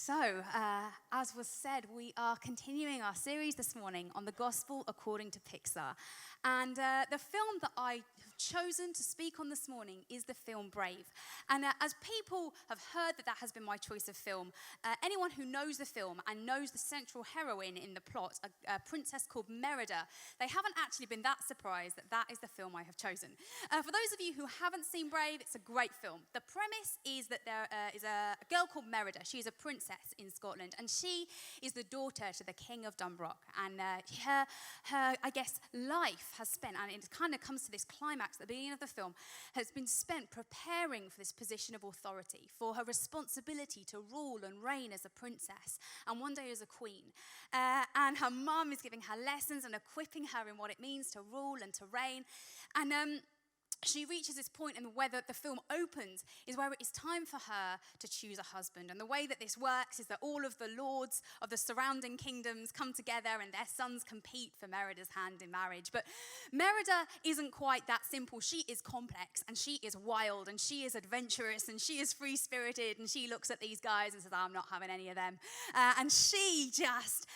So, as was said, we are continuing our series this morning on the Gospel according to Pixar. And the film that I have chosen to speak on this morning is the film Brave. And as people have heard that has been my choice of film, anyone who knows the film and knows the central heroine in the plot, a princess called Merida, they haven't actually been that surprised that that is the film I have chosen. For those of you who haven't seen Brave, it's a great film. The premise is that there is a girl called Merida. She is a princess in Scotland, and she is the daughter to the King of Dunbroch. And her, I guess, life has spent, and it kind of comes to this climax at the beginning of the film, has been spent preparing for this position of authority, for her responsibility to rule and reign as a princess, and one day as a queen. And her mum is giving her lessons and equipping her in what it means to rule and to reign. And she reaches this point in where the film opens is where it is time for her to choose a husband. And the way that this works is that all of the lords of the surrounding kingdoms come together and their sons compete for Merida's hand in marriage. But Merida isn't quite that simple. She is complex, and she is wild, and she is adventurous, and she is free-spirited, and she looks at these guys and says, I'm not having any of them. And she just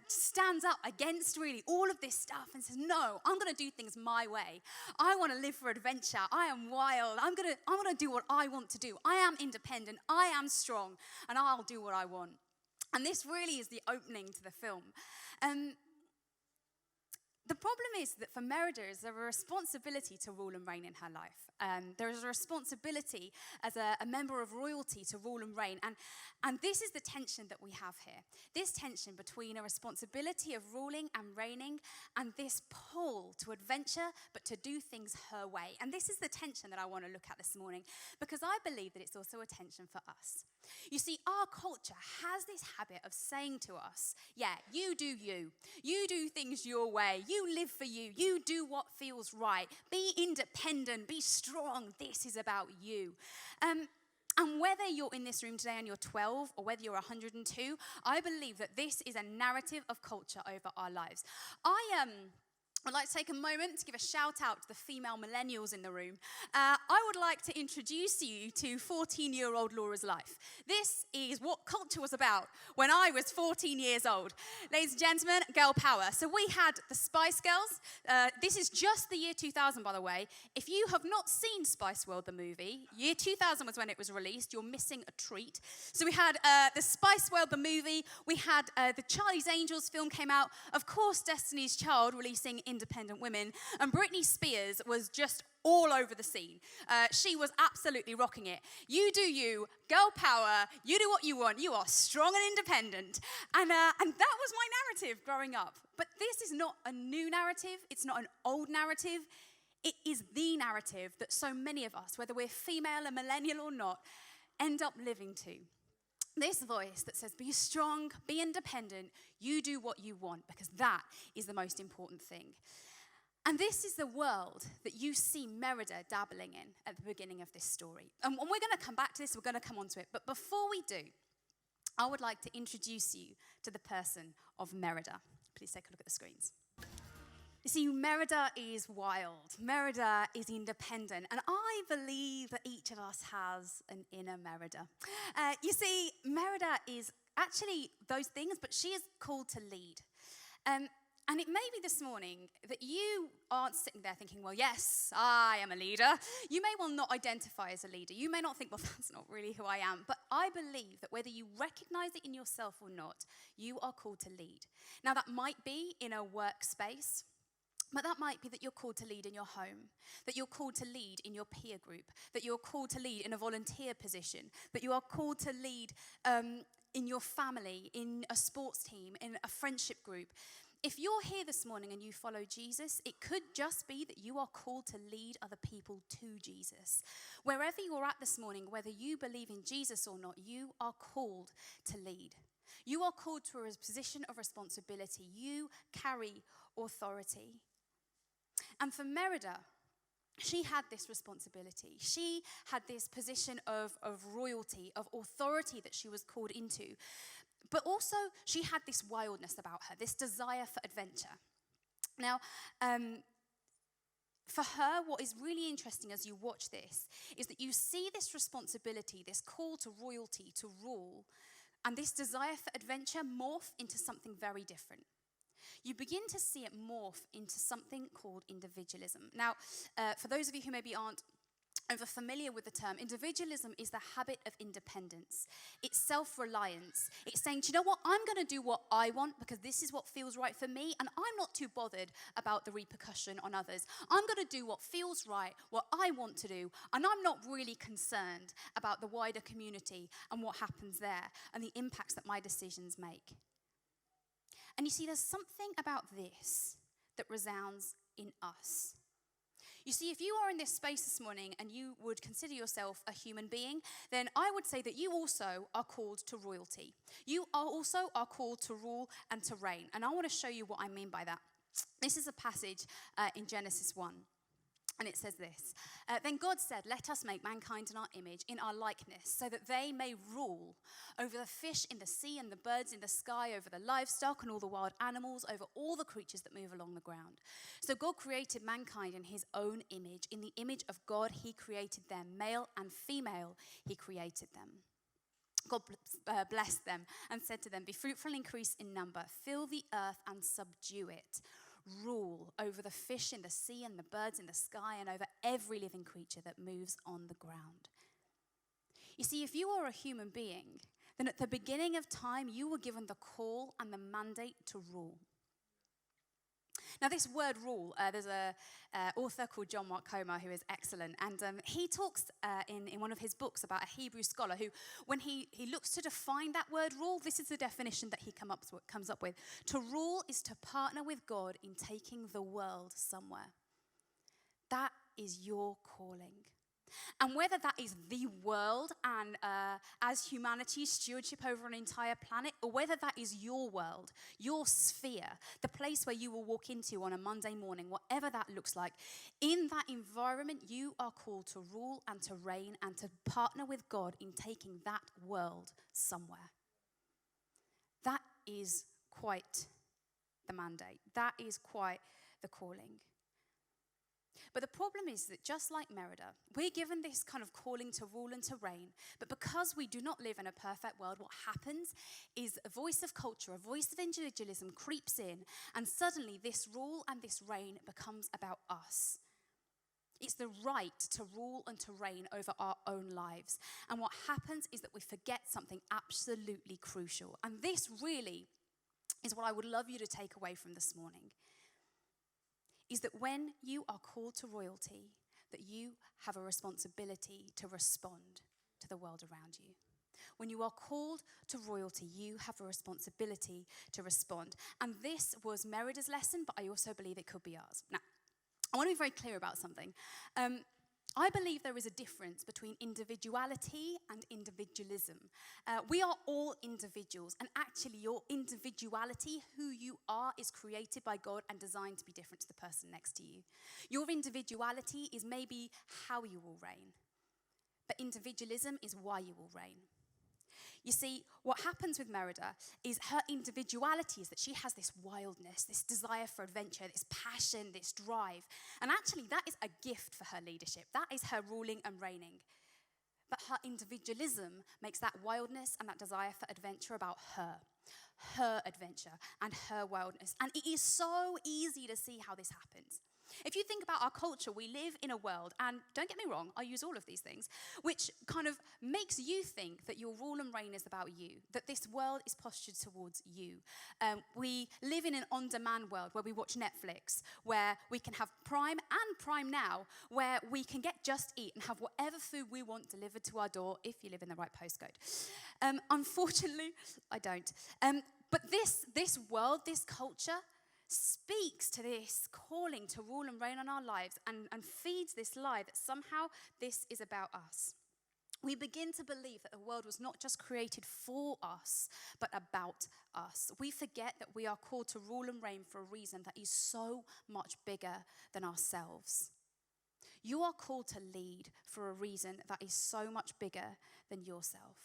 stands up against really all of this stuff and says, no, I'm going to do things my way. I want to live for adventure. I am wild. I'm gonna do what I want to do. I am independent. I am strong, and I'll do what I want. And this really is the opening to the film. The problem is that for Merida, is there a responsibility to rule and reign in her life. There is a responsibility as a member of royalty to rule and reign. And this is the tension that we have here. This tension between a responsibility of ruling and reigning and this pull to adventure, but to do things her way. And this is the tension that I want to look at this morning, because I believe that it's also a tension for us. You see, our culture has this habit of saying to us, yeah, you do you. You do things your way. You live for you. You do what feels right. Be independent. Be strong. This is about you. And whether you're in this room today and you're 12 or whether you're 102, I believe that this is a narrative of culture over our lives. I'd like to take a moment to give a shout out to the female millennials in the room. I would like to introduce you to 14-year-old Laura's life. This is what culture was about when I was 14 years old. Ladies and gentlemen, girl power. So we had the Spice Girls. This is just the year 2000, by the way. If you have not seen Spice World, the movie, year 2000 was when it was released. You're missing a treat. So we had the Spice World, the movie. We had the Charlie's Angels film came out. Of course, Destiny's Child releasing Independent Women, and Britney Spears was just all over the scene. She was absolutely rocking it. You do you, girl power, you do what you want, you are strong and independent. And that was my narrative growing up. But this is not a new narrative, it's not an old narrative, it is the narrative that so many of us, whether we're female, a millennial or not, end up living to. This voice that says, be strong, be independent, you do what you want, because that is the most important thing. And this is the world that you see Merida dabbling in at the beginning of this story. And we're going to come back to this, we're going to come on to it. But before we do, I would like to introduce you to the person of Merida. Please take a look at the screens. You see, Merida is wild. Merida is independent. And I believe that each of us has an inner Merida. You see, Merida is actually those things, but she is called to lead. And it may be this morning that you aren't sitting there thinking, well, yes, I am a leader. You may well not identify as a leader. You may not think, well, that's not really who I am. But I believe that whether you recognize it in yourself or not, you are called to lead. Now, that might be in a workspace. But that might be that you're called to lead in your home, that you're called to lead in your peer group, that you're called to lead in a volunteer position, that you are called to lead in your family, in a sports team, in a friendship group. If you're here this morning and you follow Jesus, it could just be that you are called to lead other people to Jesus. Wherever you're at this morning, whether you believe in Jesus or not, you are called to lead. You are called to a position of responsibility. You carry authority. And for Merida, she had this responsibility. She had this position of royalty, of authority that she was called into. But also, she had this wildness about her, this desire for adventure. Now, for her, what is really interesting as you watch this is that you see this responsibility, this call to royalty, to rule, And this desire for adventure morph into something very different. You begin to see it morph into something called individualism. Now, for those of you who maybe aren't over familiar with the term, individualism is the habit of independence. It's self-reliance. It's saying, do you know what? I'm going to do what I want because this is what feels right for me, and I'm not too bothered about the repercussion on others. I'm going to do what feels right, what I want to do, and I'm not really concerned about the wider community and what happens there and the impacts that my decisions make. And you see, there's something about this that resounds in us. You see, if you are in this space this morning and you would consider yourself a human being, then I would say that you also are called to royalty. You also are called to rule and to reign. And I want to show you what I mean by that. This is a passage in Genesis 1. And it says this, then God said, let us make mankind in our image, in our likeness, so that they may rule over the fish in the sea and the birds in the sky, over the livestock and all the wild animals, over all the creatures that move along the ground. So God created mankind in his own image. In the image of God, he created them. Male and female, he created them. God blessed them and said to them, be fruitful and increase in number, fill the earth and subdue it. Rule over the fish in the sea and the birds in the sky and over every living creature that moves on the ground. You see, if you are a human being, then at the beginning of time, you were given the call and the mandate to rule. Now, this word rule, there's an author called John Mark Comer who is excellent, and he talks in one of his books about a Hebrew scholar who, when he looks to define that word rule, this is the definition that he comes up with. To rule is to partner with God in taking the world somewhere. That is your calling. And whether that is the world and as humanity stewardship over an entire planet, or whether that is your world, your sphere, the place where you will walk into on a Monday morning, whatever that looks like, in that environment you are called to rule and to reign and to partner with God in taking that world somewhere. That is quite the mandate. That is quite the calling. But the problem is that just like Merida, we're given this kind of calling to rule and to reign, but because we do not live in a perfect world, what happens is a voice of culture, a voice of individualism creeps in, and suddenly this rule and this reign becomes about us. It's the right to rule and to reign over our own lives. And what happens is that we forget something absolutely crucial. And this really is what I would love you to take away from this morning. Is that when you are called to royalty, that you have a responsibility to respond to the world around you. When you are called to royalty, you have a responsibility to respond. And this was Merida's lesson, but I also believe it could be ours. Now, I want to be very clear about something. I believe there is a difference between individuality and individualism. We are all individuals, and actually your individuality, who you are, is created by God and designed to be different to the person next to you. Your individuality is maybe how you will reign, but individualism is why you will reign. You see, what happens with Merida is her individuality is that she has this wildness, this desire for adventure, this passion, this drive. And actually, that is a gift for her leadership. That is her ruling and reigning. But her individualism makes that wildness and that desire for adventure about her adventure and her wildness. And it is so easy to see how this happens. If you think about our culture, we live in a world, and don't get me wrong, I use all of these things, which kind of makes you think that your rule and reign is about you, that this world is postured towards you. We live in an on-demand world where we watch Netflix, where we can have Prime and Prime Now, where we can get Just Eat and have whatever food we want delivered to our door if you live in the right postcode. Unfortunately, I don't. But this world, this culture, speaks to this calling to rule and reign on our lives and feeds this lie that somehow this is about us. We begin to believe that the world was not just created for us, but about us. We forget that we are called to rule and reign for a reason that is so much bigger than ourselves. You are called to lead for a reason that is so much bigger than yourself.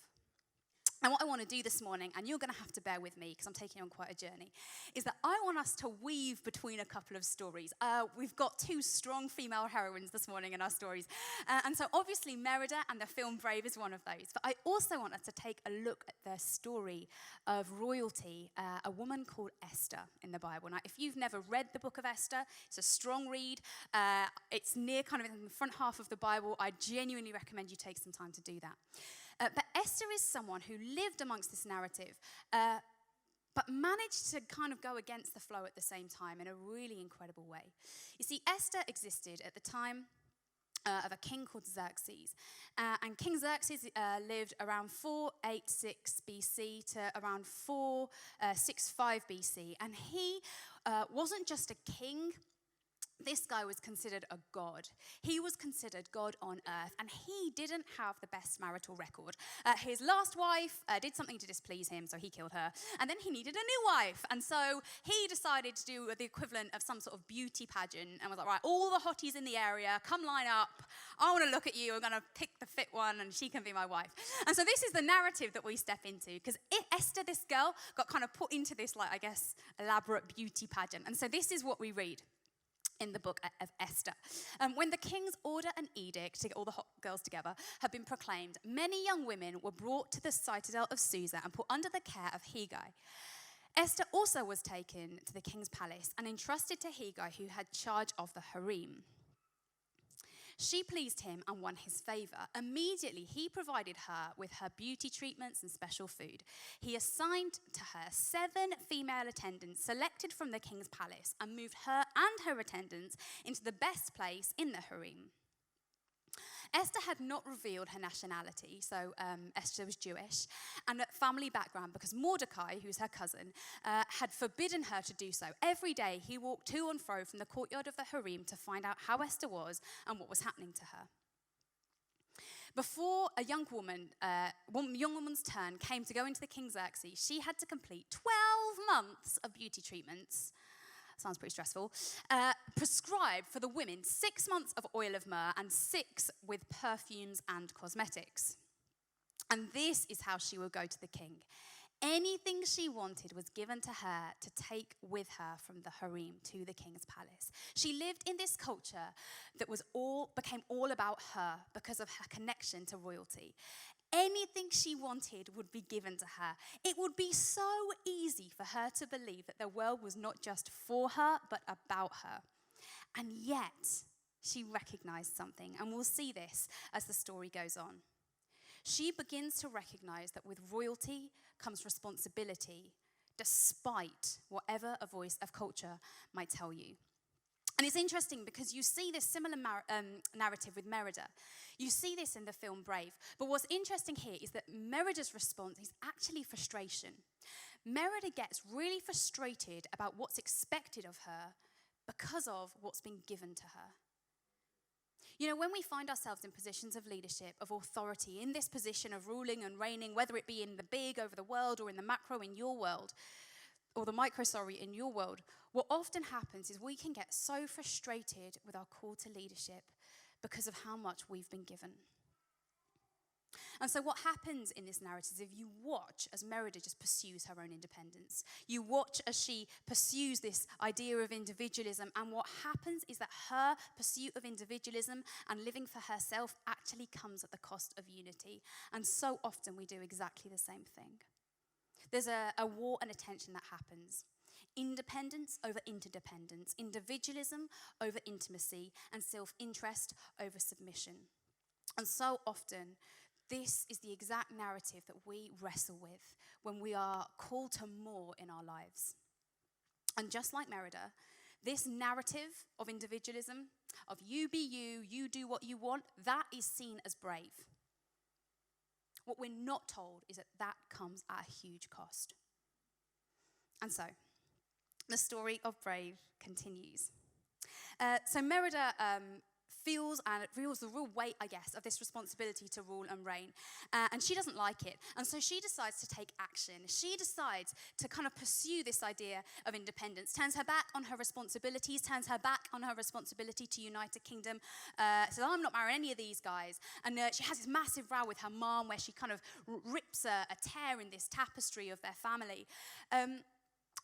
And what I want to do this morning, and you're going to have to bear with me because I'm taking on quite a journey, is that I want us to weave between a couple of stories. We've got two strong female heroines this morning in our stories. And so obviously Merida and the film Brave is one of those. But I also want us to take a look at the story of royalty, a woman called Esther in the Bible. Now, if you've never read the book of Esther, it's a strong read. It's near kind of in the front half of the Bible. I genuinely recommend you take some time to do that. But Esther is someone who lived amongst this narrative, but managed to kind of go against the flow at the same time in a really incredible way. You see, Esther existed at the time of a king called Xerxes. And King Xerxes lived around 486 BC to around 465 BC. And he wasn't just a king. This guy was considered a god. He was considered God on earth, and he didn't have the best marital record. His last wife did something to displease him, so he killed her. And then he needed a new wife, and so he decided to do the equivalent of some sort of beauty pageant and was like, right, all the hotties in the area, come line up. I want to look at you. I'm going to pick the fit one, and she can be my wife. And so this is the narrative that we step into, because Esther, this girl, got kind of put into this, like, I guess, elaborate beauty pageant. And so this is what we read in the book of Esther. When the king's order and edict to get all the hot girls together had been proclaimed, many young women were brought to the citadel of Susa and put under the care of Hegai. Esther also was taken to the king's palace and entrusted to Hegai, who had charge of the harem. She pleased him and won his favor. Immediately, he provided her with her beauty treatments and special food. He assigned to her 7 female attendants selected from the king's palace and moved her and her attendants into the best place in the harem. Esther had not revealed her nationality, so Esther was Jewish, and family background because Mordecai, who's her cousin, had forbidden her to do so. Every day he walked to and fro from the courtyard of the harem to find out how Esther was and what was happening to her. Before a young woman's turn came to go into the King Xerxes, she had to complete 12 months of beauty treatments. Sounds pretty stressful. Prescribed for the women 6 months of oil of myrrh and 6 with perfumes and cosmetics. And this is how she would go to the king. Anything she wanted was given to her to take with her from the harem to the king's palace. She lived in this culture that became all about her because of her connection to royalty. Anything she wanted would be given to her. It would be so easy for her to believe that the world was not just for her, but about her. And yet, she recognized something, and we'll see this as the story goes on. She begins to recognize that with royalty comes responsibility, despite whatever a voice of culture might tell you. And it's interesting because you see this similar narrative with Merida. You see this in the film Brave. But what's interesting here is that Merida's response is actually frustration. Merida gets really frustrated about what's expected of her because of what's been given to her. You know, when we find ourselves in positions of leadership, of authority, in this position of ruling and reigning, whether it be in the big over the world or in the macro in your world, or the micro, in your world, what often happens is we can get so frustrated with our call to leadership because of how much we've been given. And so what happens in this narrative is if you watch as Merida just pursues her own independence, you watch as she pursues this idea of individualism, and what happens is that her pursuit of individualism and living for herself actually comes at the cost of unity. And so often we do exactly the same thing. There's a war and a tension that happens. Independence over interdependence, individualism over intimacy, and self-interest over submission. And so often, this is the exact narrative that we wrestle with when we are called to more in our lives. And just like Merida, this narrative of individualism, of you be you, you do what you want, that is seen as brave. What we're not told is that that comes at a huge cost. And so, the story of Brave continues. So Merida feels the real weight, I guess, of this responsibility to rule and reign. And she doesn't like it. And so she decides to take action. She decides to kind of pursue this idea of independence, turns her back on her responsibilities, turns her back on her responsibility to unite a kingdom, says, I'm not marrying any of these guys. And she has this massive row with her mom where she kind of rips a tear in this tapestry of their family.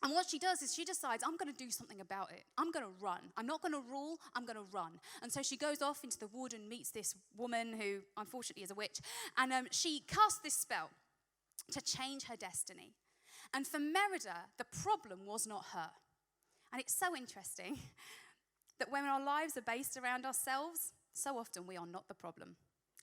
And what she does is she decides, I'm going to do something about it. I'm going to run. I'm not going to rule, I'm going to run. And so she goes off into the wood and meets this woman who, unfortunately, is a witch. And she casts this spell to change her destiny. And for Merida, the problem was not her. And it's so interesting that when our lives are based around ourselves, so often we are not the problem.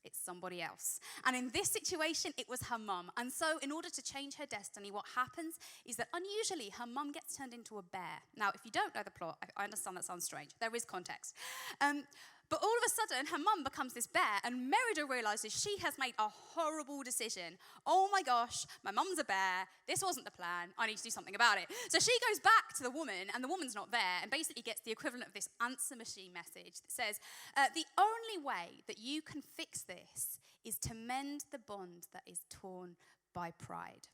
It's somebody else. And in this situation, it was her mum. And so in order to change her destiny, what happens is that unusually her mum gets turned into a bear. Now, if you don't know the plot, I understand that sounds strange. There is context. But all of a sudden, her mum becomes this bear, and Merida realizes she has made a horrible decision. Oh my gosh, my mum's a bear. This wasn't the plan. I need to do something about it. So she goes back to the woman, and the woman's not there, and basically gets the equivalent of this answer machine message that says, the only way that you can fix this is to mend the bond that is torn by pride.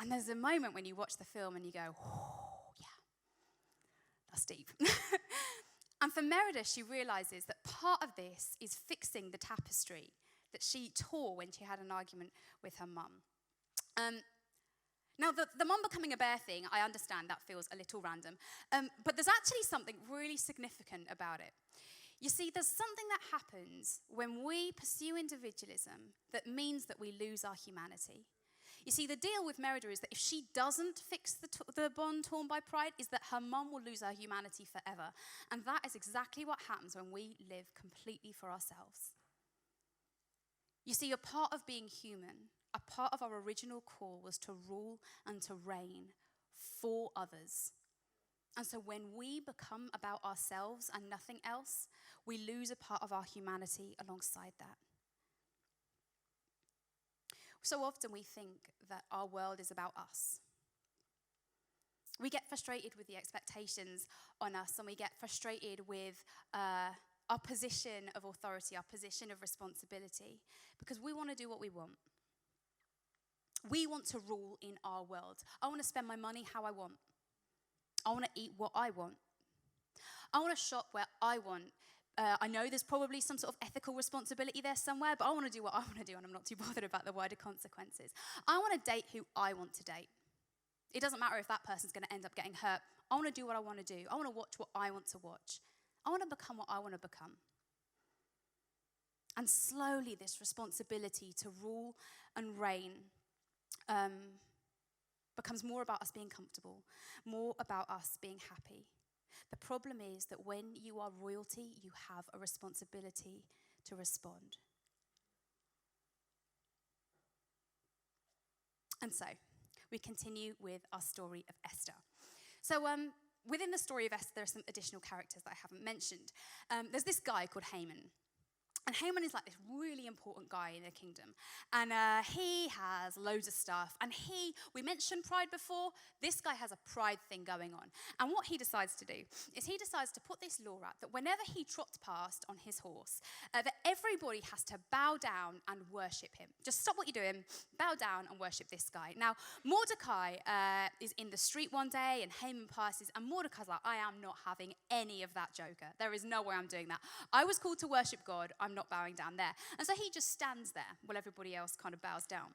And there's a moment when you watch the film and you go, that's deep. And for Merida, she realizes that part of this is fixing the tapestry that she tore when she had an argument with her mum. Now, the mum becoming a bear thing, I understand that feels a little random. But there's actually something really significant about it. You see, there's something that happens when we pursue individualism that means that we lose our humanity. You see, the deal with Merida is that if she doesn't fix the bond torn by pride, is that her mum will lose her humanity forever. And that is exactly what happens when we live completely for ourselves. You see, a part of being human, a part of our original call was to rule and to reign for others. And so when we become about ourselves and nothing else, we lose a part of our humanity alongside that. So often we think that our world is about us. We get frustrated with the expectations on us, and we get frustrated with our position of authority, our position of responsibility, because we want to do what we want. We want to rule in our world. I want to spend my money how I want. I want to eat what I want. I want to shop where I want. I know there's probably some sort of ethical responsibility there somewhere, but I want to do what I want to do, and I'm not too bothered about the wider consequences. I want to date who I want to date. It doesn't matter if that person's going to end up getting hurt. I want to do what I want to do. I want to watch what I want to watch. I want to become what I want to become. And slowly this responsibility to rule and reign becomes more about us being comfortable, more about us being happy. The problem is that when you are royalty, you have a responsibility to respond. And so, we continue with our story of Esther. So, within the story of Esther, there are some additional characters that I haven't mentioned. There's this guy called Haman. And Haman is like this really important guy in the kingdom. And he has loads of stuff. And we mentioned pride before, this guy has a pride thing going on. And what he decides to do is he decides to put this law out that whenever he trots past on his horse, that everybody has to bow down and worship him. Just stop what you're doing, bow down and worship this guy. Now, Mordecai is in the street one day and Haman passes, and Mordecai's like, I am not having any of that, Joker. There is no way I'm doing that. I was called to worship God. I'm not bowing down there. And so he just stands there while everybody else kind of bows down.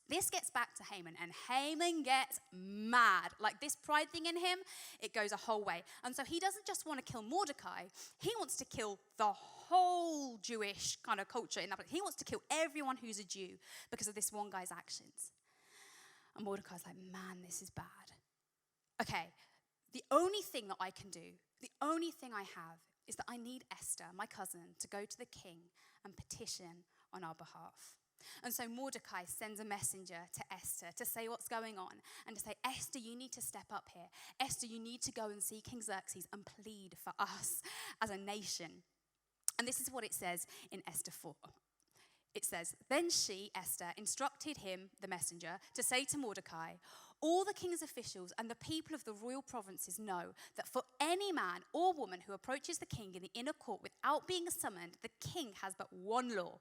This gets back to Haman, and Haman gets mad. Like this pride thing in him, it goes a whole way. And so he doesn't just want to kill Mordecai, he wants to kill the whole Jewish kind of culture in that place. He wants to kill everyone who's a Jew because of this one guy's actions. And Mordecai's like, man, this is bad. Okay, the only thing that I can do, the only thing I have is that I need Esther, my cousin, to go to the king and petition on our behalf. And so Mordecai sends a messenger to Esther to say what's going on and to say, Esther, you need to step up here. Esther, you need to go and see King Xerxes and plead for us as a nation. And this is what it says in Esther 4. It says, then she, Esther, instructed him, the messenger, to say to Mordecai, all the king's officials and the people of the royal provinces know that for any man or woman who approaches the king in the inner court without being summoned, the king has but one law,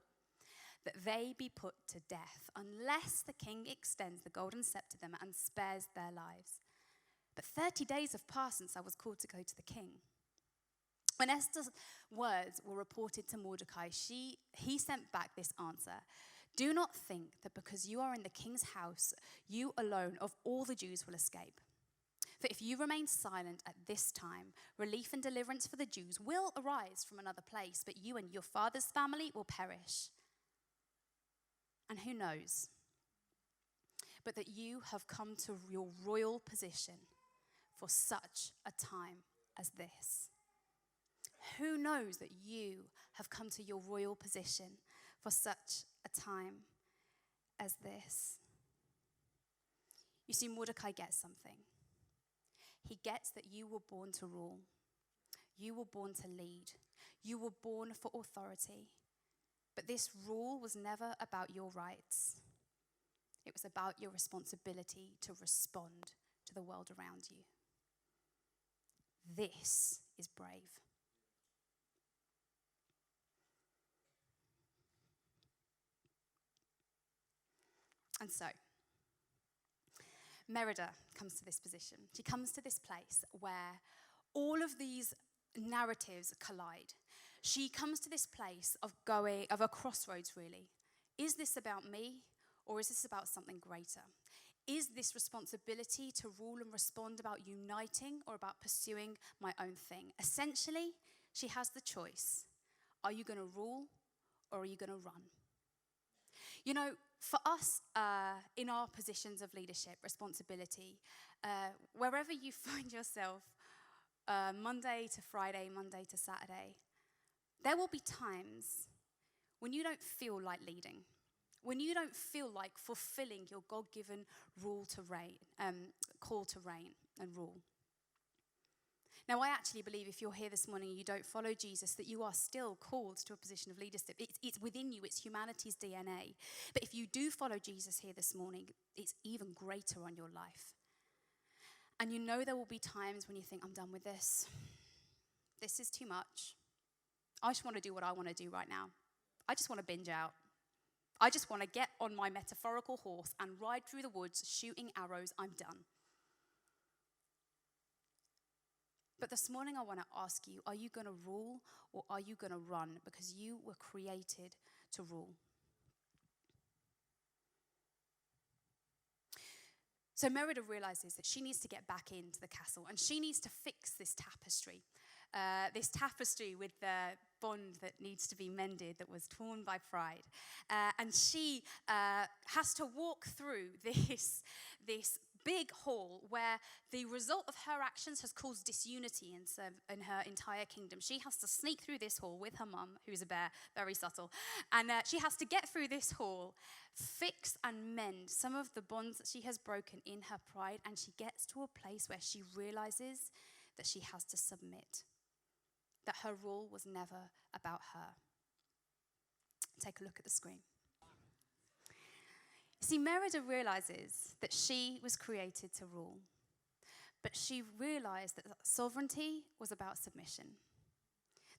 that they be put to death, unless the king extends the golden scepter to them and spares their lives. But 30 days have passed since I was called to go to the king. When Esther's words were reported to Mordecai, he sent back this answer. Do not think that because you are in the king's house, you alone of all the Jews will escape. For if you remain silent at this time, relief and deliverance for the Jews will arise from another place, but you and your father's family will perish. And who knows, but that you have come to your royal position for such a time as this. Who knows that you have come to your royal position for such a time as this? You see, Mordecai gets something. He gets that you were born to rule. You were born to lead. You were born for authority. But this rule was never about your rights. It was about your responsibility to respond to the world around you. This is brave. And so, Merida comes to this position. She comes to this place where all of these narratives collide. She comes to this place of a crossroads, really. Is this about me, or is this about something greater? Is this responsibility to rule and respond about uniting or about pursuing my own thing? Essentially, she has the choice. Are you going to rule, or are you going to run? You know, for us, in our positions of leadership, responsibility, wherever you find yourself, Monday to Friday, Monday to Saturday, there will be times when you don't feel like leading, when you don't feel like fulfilling your God-given call to reign and rule. Now, I actually believe if you're here this morning and you don't follow Jesus, that you are still called to a position of leadership. It's within you. It's humanity's DNA. But if you do follow Jesus here this morning, it's even greater on your life. And you know there will be times when you think, I'm done with this. This is too much. I just want to do what I want to do right now. I just want to binge out. I just want to get on my metaphorical horse and ride through the woods shooting arrows. I'm done. But this morning I want to ask you, are you going to rule or are you going to run? Because you were created to rule. So Merida realizes that she needs to get back into the castle and she needs to fix this tapestry with the bond that needs to be mended, that was torn by pride. And she has to walk through this big hall where the result of her actions has caused disunity in her entire kingdom. She has to sneak through this hall with her mum, who's a bear, very subtle. And she has to get through this hall, fix and mend some of the bonds that she has broken in her pride, and she gets to a place where she realizes that she has to submit, that her rule was never about her. Take a look at the screen. See, Merida realizes that she was created to rule, but she realized that sovereignty was about submission,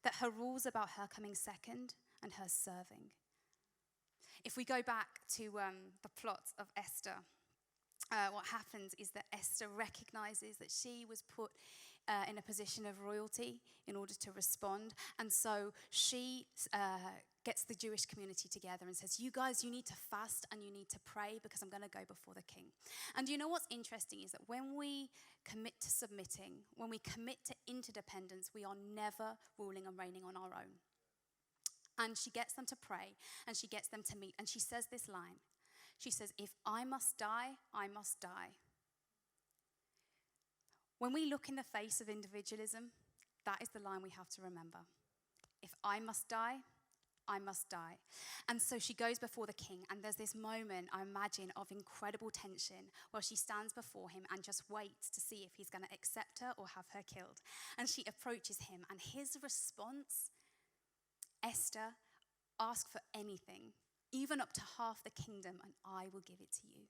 that her rule was about her coming second and her serving. If we go back to the plot of Esther, what happens is that Esther recognizes that she was put in a position of royalty in order to respond. And so she gets the Jewish community together and says, you guys, you need to fast and you need to pray because I'm going to go before the king. And you know what's interesting is that when we commit to submitting, when we commit to interdependence, we are never ruling and reigning on our own. And she gets them to pray and she gets them to meet. And she says this line. She says, if I must die, I must die. When we look in the face of individualism, that is the line we have to remember. If I must die, I must die. And so she goes before the king, and there's this moment, I imagine, of incredible tension where she stands before him and just waits to see if he's going to accept her or have her killed. And she approaches him, and his response, Esther, ask for anything, even up to half the kingdom, and I will give it to you.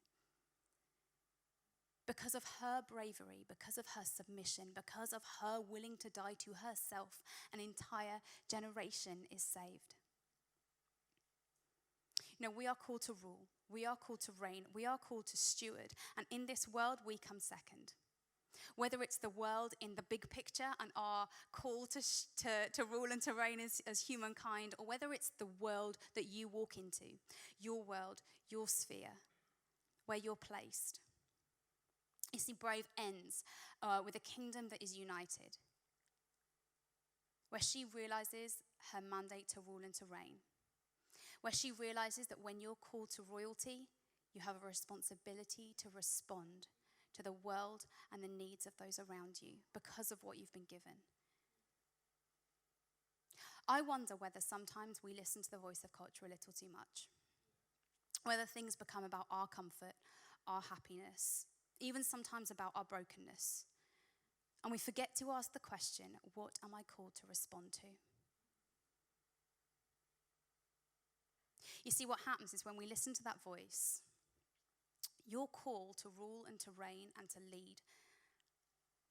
because of her bravery, because of her submission, because of her willing to die to herself, an entire generation is saved. You know, we are called to rule. We are called to reign. We are called to steward. And in this world, we come second. Whether it's the world in the big picture and our call to rule and to reign as humankind, or whether it's the world that you walk into, your world, your sphere, where you're placed. You see, Brave ends with a kingdom that is united, where she realizes her mandate to rule and to reign, where she realizes that when you're called to royalty, you have a responsibility to respond to the world and the needs of those around you because of what you've been given. I wonder whether sometimes we listen to the voice of culture a little too much, whether things become about our comfort, our happiness, even sometimes about our brokenness, and we forget to ask the question, what am I called to respond to? You see, what happens is when we listen to that voice, your call to rule and to reign and to lead,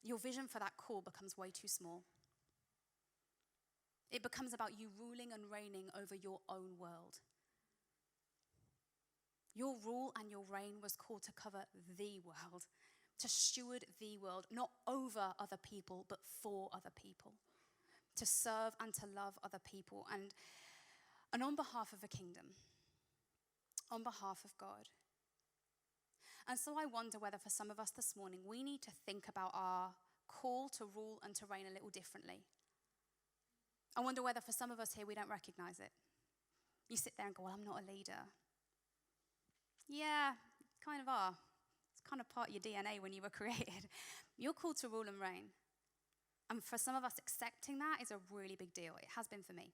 your vision for that call becomes way too small. It becomes about you ruling and reigning over your own world. Your rule and your reign was called to cover the world, to steward the world, not over other people, but for other people, to serve and to love other people, and on behalf of a kingdom, on behalf of God. And so I wonder whether for some of us this morning, we need to think about our call to rule and to reign a little differently. I wonder whether for some of us here, we don't recognize it. You sit there and go, well, I'm not a leader. Yeah, kind of are. It's kind of part of your DNA when you were created. You're called to rule and reign. And for some of us, accepting that is a really big deal. It has been for me.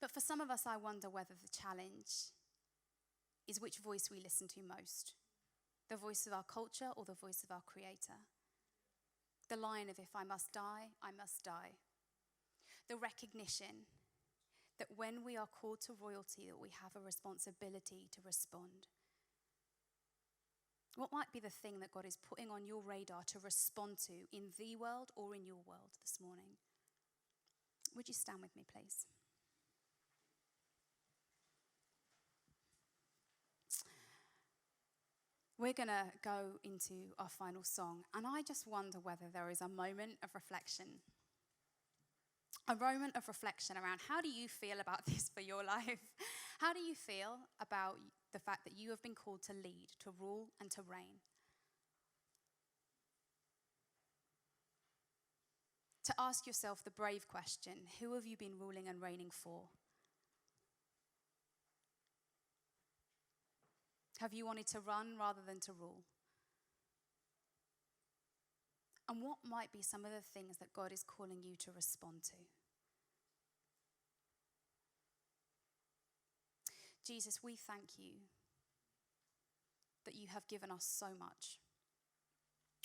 But for some of us, I wonder whether the challenge is which voice we listen to most. The voice of our culture or the voice of our Creator. The line of, if I must die, I must die. The recognition that when we are called to royalty, that we have a responsibility to respond. What might be the thing that God is putting on your radar to respond to in the world or in your world this morning? Would you stand with me, please? We're going to go into our final song, and I just wonder whether there is a moment of reflection. A moment of reflection around how do you feel about this for your life? How do you feel about the fact that you have been called to lead, to rule, and to reign? To ask yourself the brave question, who have you been ruling and reigning for? Have you wanted to run rather than to rule? And what might be some of the things that God is calling you to respond to? Jesus, we thank you that you have given us so much.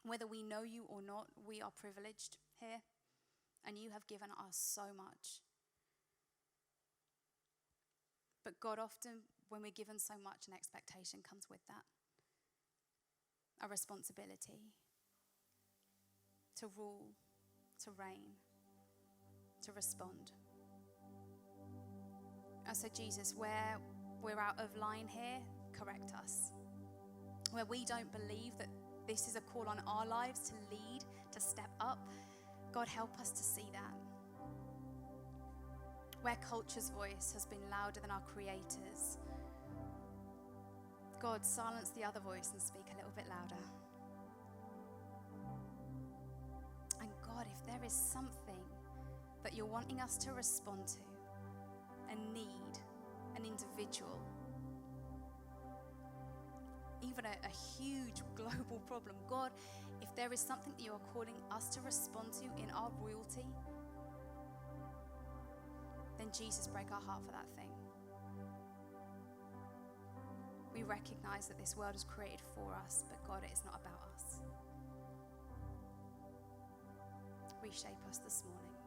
Whether we know you or not, we are privileged here, and you have given us so much. But God, often when we're given so much, an expectation comes with that. A responsibility to rule, to reign, to respond. And so Jesus, where we're out of line here, correct us. Where we don't believe that this is a call on our lives to lead, to step up, God, help us to see that. Where culture's voice has been louder than our Creator's, God, silence the other voice and speak a little bit louder. And God, if there is something that you're wanting us to respond to, a need, an individual, even a huge global problem, God, if there is something that you are calling us to respond to in our royalty, then Jesus, break our heart for that thing. We recognize that this world is created for us, but God, it is not about us. Reshape us this morning.